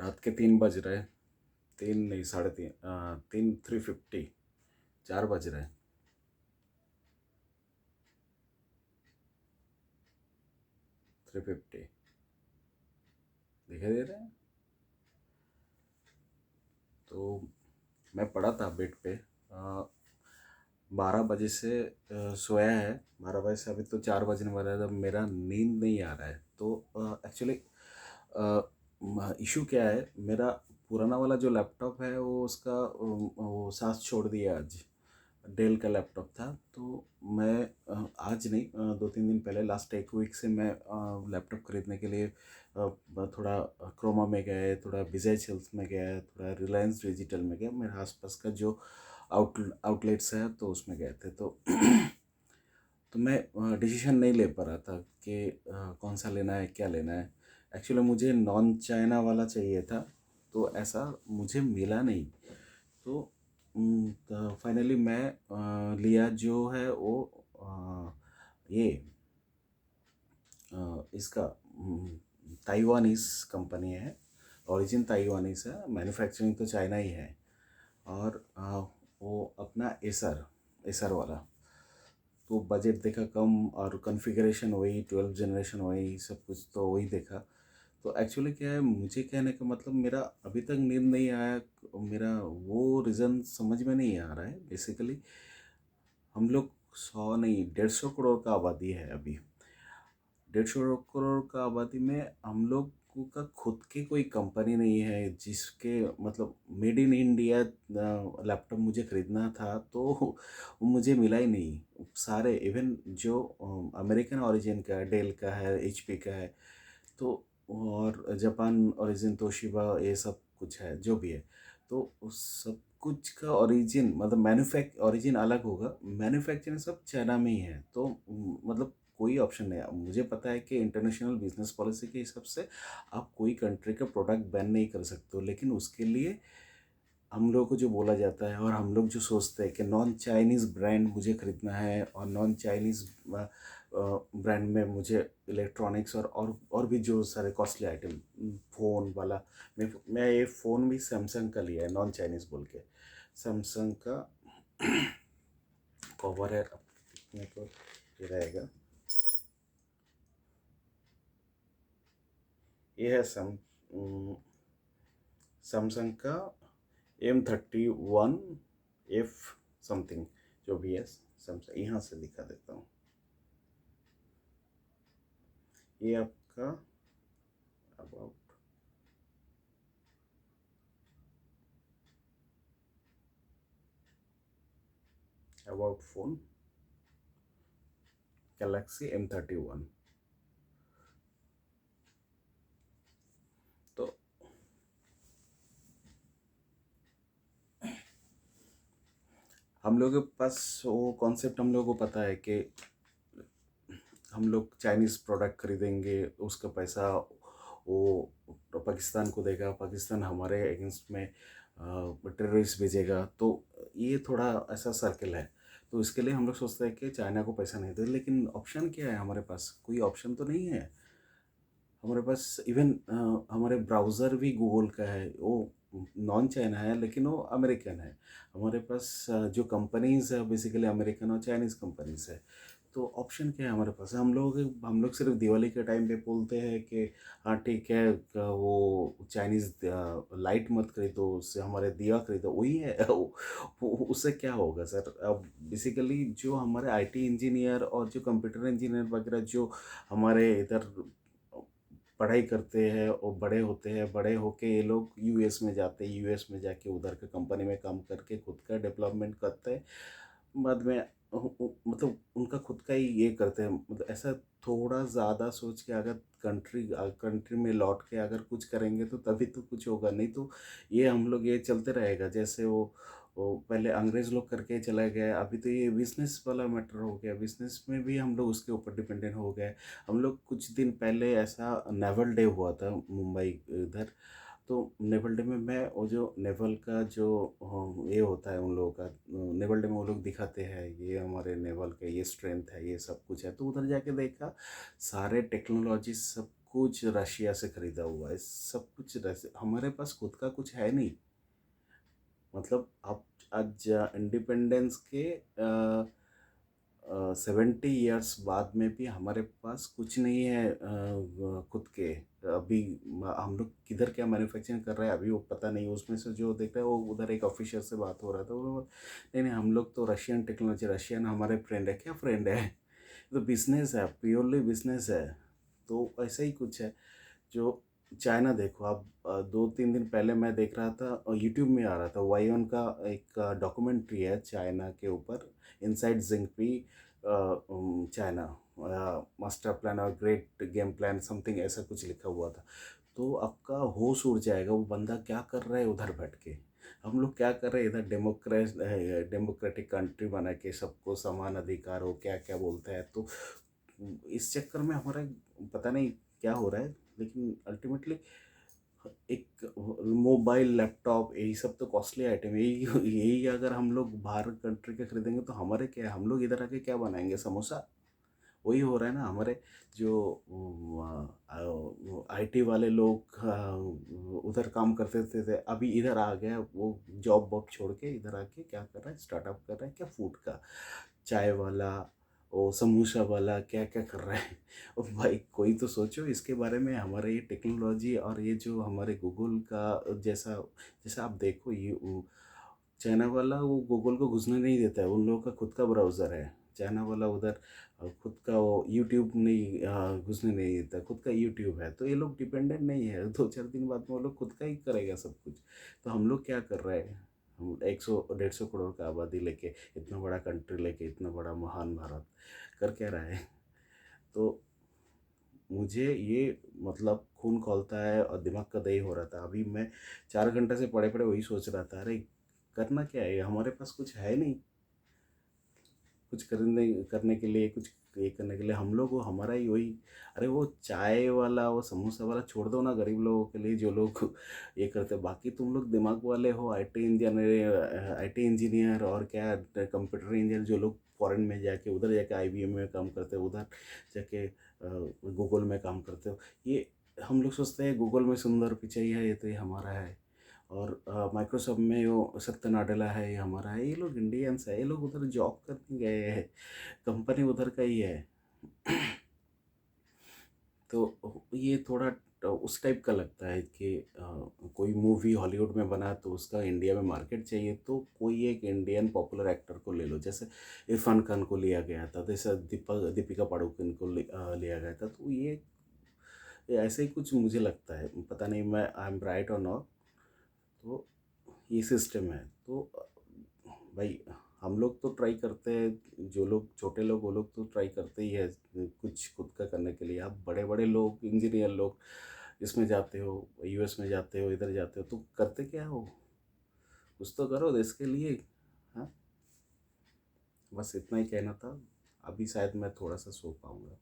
रात के 3 बज रहे। 3 नहीं, 3:30, 3:50, 4 बज रहे। 3:50 दिखाई दे रहे हैं। तो मैं पड़ा था बेड पे। 12 बजे से सोया है। 12 बजे से अभी तो 4 बजने वाला है, तब मेरा नींद नहीं आ रहा है। तो एक्चुअली इशू क्या है, मेरा पुराना वाला जो लैपटॉप है वो उसका वो साथ छोड़ दिया आज। डेल का लैपटॉप था। तो मैं आज नहीं, 2-3 दिन पहले, लास्ट एक वीक से मैं लैपटॉप खरीदने के लिए थोड़ा क्रोमा में गए, थोड़ा विजय सेल्स में गया, थोड़ा रिलायंस डिजिटल में गया, मेरे आसपास का जो आउटलेट्स है तो उसमें गए थे। तो तो मैं डिसीजन नहीं ले पा रहा था कि कौन सा लेना है, क्या लेना है। एक्चुअली मुझे नॉन चाइना वाला चाहिए था, तो ऐसा मुझे मिला नहीं। तो फाइनली मैं लिया जो है वो ये इसका ताइवानीस कंपनी है। ओरिजिन ताइवानीस है, मैन्युफैक्चरिंग तो चाइना ही है। और वो अपना एसर एसर वाला। तो बजट देखा कम, और कॉन्फ़िगरेशन वही, 12 जनरेशन वही, सब कुछ तो वही देखा। तो एक्चुअली क्या है, मुझे कहने का मतलब, मेरा अभी तक नींद नहीं आया। मेरा वो रीज़न समझ में नहीं आ रहा है। बेसिकली हम लोग 100 नहीं, 150 करोड़ का आबादी है अभी। 150 करोड़ का आबादी में हम लोग का खुद की कोई कंपनी नहीं है जिसके मतलब मेड इन इंडिया लैपटॉप मुझे खरीदना था, तो वो मुझे मिला ही नहीं। सारे इवन जो अमेरिकन ओरिजिन का है, डेल का है, एचपी का है, तो और जापान ओरिजिन, तोशिबा, ये सब कुछ है जो भी है। तो उस सब कुछ का ओरिजिन मतलब ओरिजिन अलग होगा, मैन्युफैक्चरिंग सब चाइना में ही है। तो मतलब कोई ऑप्शन नहीं है। मुझे पता है कि इंटरनेशनल बिजनेस पॉलिसी के हिसाब से आप कोई कंट्री का प्रोडक्ट बैन नहीं कर सकते हो, लेकिन उसके लिए हम लोगों को जो बोला जाता है और हम लोग जो सोचते हैं कि नॉन चाइनीज़ ब्रांड मुझे ख़रीदना है, और नॉन चाइनीज़ ब्रांड में मुझे इलेक्ट्रॉनिक्स और भी जो सारे कॉस्टली आइटम, फ़ोन वाला। मैं ये फ़ोन भी सैमसंग का लिया है, नॉन चाइनीज़ बोल के। सैमसंग का कवर है अपने को, ये रहेगा। ये है सैमसंग का M31F समथिंग, जो भी है। सैमसंग यहाँ से दिखा देता हूँ। ये आपका about about phone Galaxy M31। तो हम लोगों के पास वो कॉन्सेप्ट, हम लोगों को पता है कि हम लोग चाइनीज़ प्रोडक्ट खरीदेंगे, उसका पैसा वो पाकिस्तान को देगा, पाकिस्तान हमारे अगेंस्ट में टेररिस्ट भेजेगा। तो ये थोड़ा ऐसा सर्कल है। तो इसके लिए हम लोग सोचते हैं कि चाइना को पैसा नहीं दे, लेकिन ऑप्शन क्या है हमारे पास? कोई ऑप्शन तो नहीं है हमारे पास। इवन हमारे ब्राउज़र भी गूगल का है, वो नॉन चाइना है लेकिन वो अमेरिकन है। हमारे पास जो कंपनीज़ है बेसिकली अमेरिकन और चाइनीज़ कंपनीज़ है। तो ऑप्शन क्या है हमारे पास? हम लोग सिर्फ दिवाली के टाइम पे बोलते हैं कि हाँ ठीक है, वो चाइनीज़ लाइट मत खरीदो, उससे हमारे दिया खरीदो, वही है। उससे क्या होगा सर? अब बेसिकली जो हमारे आईटी इंजीनियर और जो कंप्यूटर इंजीनियर वगैरह जो हमारे इधर पढ़ाई करते हैं और बड़े होते हैं, बड़े होके ये लोग यूएस में जाते हैं, यूएस में जाके उधर के कंपनी में काम करके खुद का डेवलपमेंट करते हैं। बाद में मतलब उनका खुद का ही ये करते हैं। मतलब ऐसा थोड़ा ज़्यादा सोच के अगर कंट्री में लौट के अगर कुछ करेंगे तो तभी तो कुछ होगा, नहीं तो ये हम लोग ये चलते रहेगा जैसे वो पहले अंग्रेज़ लोग करके चले गए। अभी तो ये बिजनेस वाला मैटर हो गया, बिजनेस में भी हम लोग उसके ऊपर डिपेंडेंट हो गए। हम लोग कुछ दिन पहले ऐसा नेवल डे हुआ था मुंबई इधर। तो नेवल डे में मैं वो जो नेवल का जो ये होता है उन लोगों का, नेवल डे में वो लोग दिखाते हैं ये हमारे नेवल का ये स्ट्रेंथ है, ये सब कुछ है। तो उधर जाके देखा सारे टेक्नोलॉजी सब कुछ रशिया से खरीदा हुआ है, सब कुछ हमारे पास खुद का कुछ है नहीं। मतलब आप आज इंडिपेंडेंस के 70 ईयर्स बाद में भी हमारे पास कुछ नहीं है खुद के। अभी हम लोग किधर क्या मैन्युफैक्चरिंग कर रहे हैं अभी वो पता नहीं। उसमें से जो देख रहे हैं वो उधर एक ऑफिशियल से बात हो रहा था, वो नहीं नहीं हम लोग तो रशियन टेक्नोलॉजी, रशियन हमारे फ्रेंड है। क्या फ्रेंड है, तो बिजनेस है, प्योरली बिजनेस है। तो ऐसा ही कुछ है। जो चाइना देखो आप, 2-3 दिन पहले मैं देख रहा था यूट्यूब में आ रहा था, वाईऑन का एक डॉक्यूमेंट्री है चाइना के ऊपर, इनसाइड जिंगपी चाइना, मास्टर प्लान और ग्रेट गेम प्लान समथिंग ऐसा कुछ लिखा हुआ था। तो आपका होश उड़ जाएगा, वो बंदा क्या कर रहा है उधर बैठ के, हम लोग क्या कर रहे हैं इधर। डेमोक्रेटिक कंट्री बना के सबको समान अधिकार हो, क्या क्या बोलते हैं। तो इस चक्कर में हमारा पता नहीं क्या हो रहा है, लेकिन अल्टीमेटली एक मोबाइल लैपटॉप यही सब तो कॉस्टली आइटम है। यही यही अगर हम लोग बाहर कंट्री के खरीदेंगे तो हमारे क्या है, हम लोग इधर आके क्या बनाएंगे, समोसा। वही हो रहा है ना हमारे जो आईटी वाले लोग उधर काम करते थे अभी इधर आ गया, वो जॉब वॉब छोड़ के इधर आके क्या कर रहा है, स्टार्टअप कर रहा है, क्या फूड का, चाय वाला, वो समोसा वाला, क्या क्या कर रहा है। ओ भाई कोई तो सोचो इसके बारे में। हमारे ये टेक्नोलॉजी और ये जो हमारे गूगल का जैसा, जैसा आप देखो ये चाइना वाला वो गूगल को घुसने नहीं देता है, उन लोगों का खुद का ब्राउज़र है। चाइना वाला उधर खुद का वो यूट्यूब नहीं घुसने नहीं देता, खुद का यूट्यूब है। तो ये लोग डिपेंडेंट नहीं है, 2-4 दिन बाद में वो लोग खुद का ही करेगा सब कुछ। तो हम लोग क्या कर रहे हैं, हम 100-150 करोड़ का आबादी लेके, इतना बड़ा कंट्री लेके, इतना बड़ा महान भारत कर क्या रहा है। तो मुझे ये मतलब खून खौलता है और दिमाग का दही हो रहा था। अभी मैं 4 घंटे से पड़े पड़े वही सोच रहा था, अरे करना क्या है, हमारे पास कुछ है नहीं। कुछ करने करने के लिए, कुछ ये करने के लिए हम लोग, वो हमारा ही वही। अरे वो चाय वाला, वो समोसा वाला छोड़ दो ना गरीब लोगों के लिए जो लोग ये करते हैं। बाकी तुम लोग दिमाग वाले हो, आईटी इंजीनियर और क्या, कंप्यूटर इंजीनियर, जो लोग फॉरेन में जाके उधर जाके आईबीएम में काम करते हो, उधर जाके गूगल में काम करते हो। ये हम लोग सोचते हैं गूगल में सुंदर पिचाई है, ये तो ये हमारा है। और माइक्रोसॉफ्ट में वो सत्य नाडेला है, ये हमारा है। ये लोग इंडियंस है, ये लोग उधर जॉब करने गए हैं, कंपनी उधर का ही है। तो ये थोड़ा उस टाइप का लगता है कि कोई मूवी हॉलीवुड में बना तो उसका इंडिया में मार्केट चाहिए, तो कोई एक इंडियन पॉपुलर एक्टर को ले लो। जैसे इरफान खान को लिया गया था, जैसे दीपिका पादुकोण को लिया गया था। तो ये ऐसे ही कुछ मुझे लगता है, पता नहीं मैं आई एम राइट और नॉट। तो ये सिस्टम है। तो भाई हम लोग तो ट्राई करते हैं, जो लोग छोटे लोग वो लोग तो ट्राई करते ही है कुछ खुद का करने के लिए। आप बड़े बड़े लोग, इंजीनियर लोग इसमें जाते हो, यूएस में जाते हो, इधर जाते हो, तो करते क्या हो, कुछ तो करो देश के लिए। हाँ, बस इतना ही कहना था। अभी शायद मैं थोड़ा सा सो पाऊँगा।